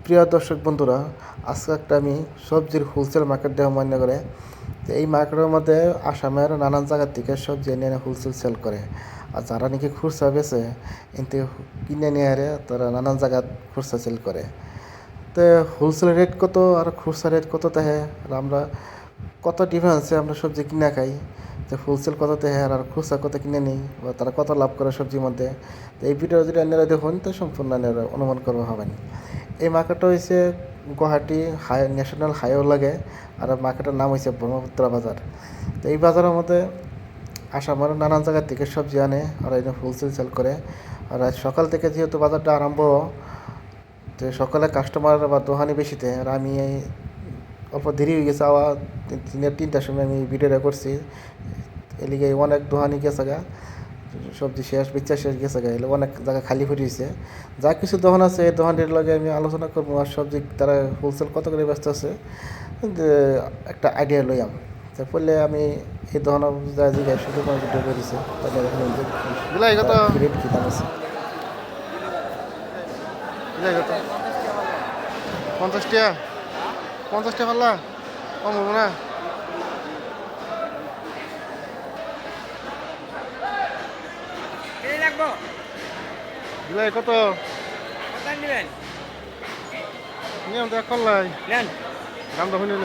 প্রিয় দর্শক বন্ধুরা, আজকে একটা আমি সবজির হোলসেল মার্কেট দেওয়া মনে করে। তো এই মার্কেটের মধ্যে আসামের নানান জায়গার থেকে সবজি এনে এনে হোলসেল সেল করে। আর যারা নাকি খুচরা বেচে এনতে কিনে নিয়ে আরে তারা নানান জায়গায় খুচরা সেল করে। তো হোলসেল রেট কত আর খুচরা রেট কত তাহে আর আমরা কত ডিফারেন্সে আমরা সবজি কিনে খাই, যে হোলসেল কত তাহে আর খুচরা কত কিনে নিই, বা তারা কত লাভ করে সবজির মধ্যে। তো এই ভিডিও যদি আপনারা দেখুন তো সম্পূর্ণ আপনারা অনুমান করবো হবেন। এই মার্কেটটা হয়েছে গুয়াহাটি ন্যাশনাল হাইওয়ে লাগে, আর মার্কেটের নাম হয়েছে ব্রহ্মপুত্র বাজার। তো এই বাজারের মধ্যে আসামের নানান জায়গার থেকে সবজি আনে আর এনে হোলসেল সেল করে। আর আজ সকাল থেকে যেহেতু বাজারটা আরম্ভ, যে সকালে কাস্টমার বা দোকানি বেশিতে, আর আমি এই অল্প দেরি হয়ে গেছে আবার দিনের 3টার সময় আমি ভিডিওটা করছি। এদিকে অনেক দোকানি গেছে গা, সবজি শেষ বেচা শেষ গেছে গা, এলে অনেক জায়গা খালি ফুটে গেছে। যা কিছু দোকান আছে এই দোকানটির লগে আমি আলোচনা করবো, আর সবজি তারা হোলসেল কত করে ব্যস্ত আছে যে একটা আইডিয়া লইয়াম। তো পড়লে আমি এই দোকান যা জিজ্ঞাসা শুধু কোনো ভিডিও করেছি, তাহলে বিলাই কত রেট কী দাম আছে। বিলাই কত 50 টাকা 50 টাকা পাল্লা কম হবো না। বিলাই কত নিয়ম দেখ করলাই দাম তো শুনিল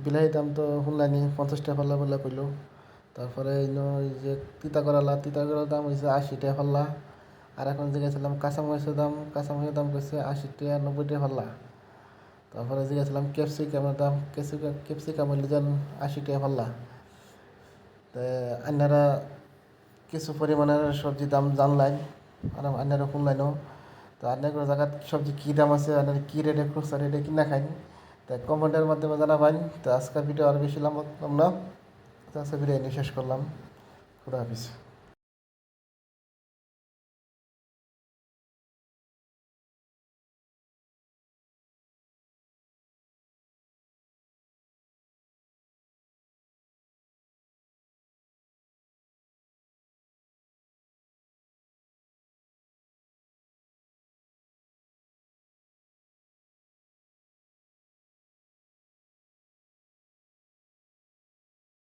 বিলাহীর দাম তো শুনলানি 50 টাকা পাল্লা বলে কইলো। তারপরে এই যে তিতা করার দাম হয়েছে 80 টাকা পাল্লা। আর এখন জিজ্ঞাসিলাম কাঁচামরিচের দাম কইছে 80 টাকা 90 টাকা পাল্লা। তারপরে জিজ্ঞাসিলাম ক্যাপসিকাম হইলে যেন 80 টাকা পাল্লা। তো আপনারা কিছু পরিমাণের সবজির দাম জানলেন, আর আপনারা শুনলেনও। তো আপনার কোনো জায়গার সবজি কী দাম আছে, আপনারা কী রেটে খুচরা রেটে কিনা খান, তা কমেন্টের মাধ্যমে জানাবেন। তো আজকের ভিডিও আর বেশি লম্বা করলাম না, তো আজকের ভিডিও এনে শেষ করলাম। খুদা হাফিজ।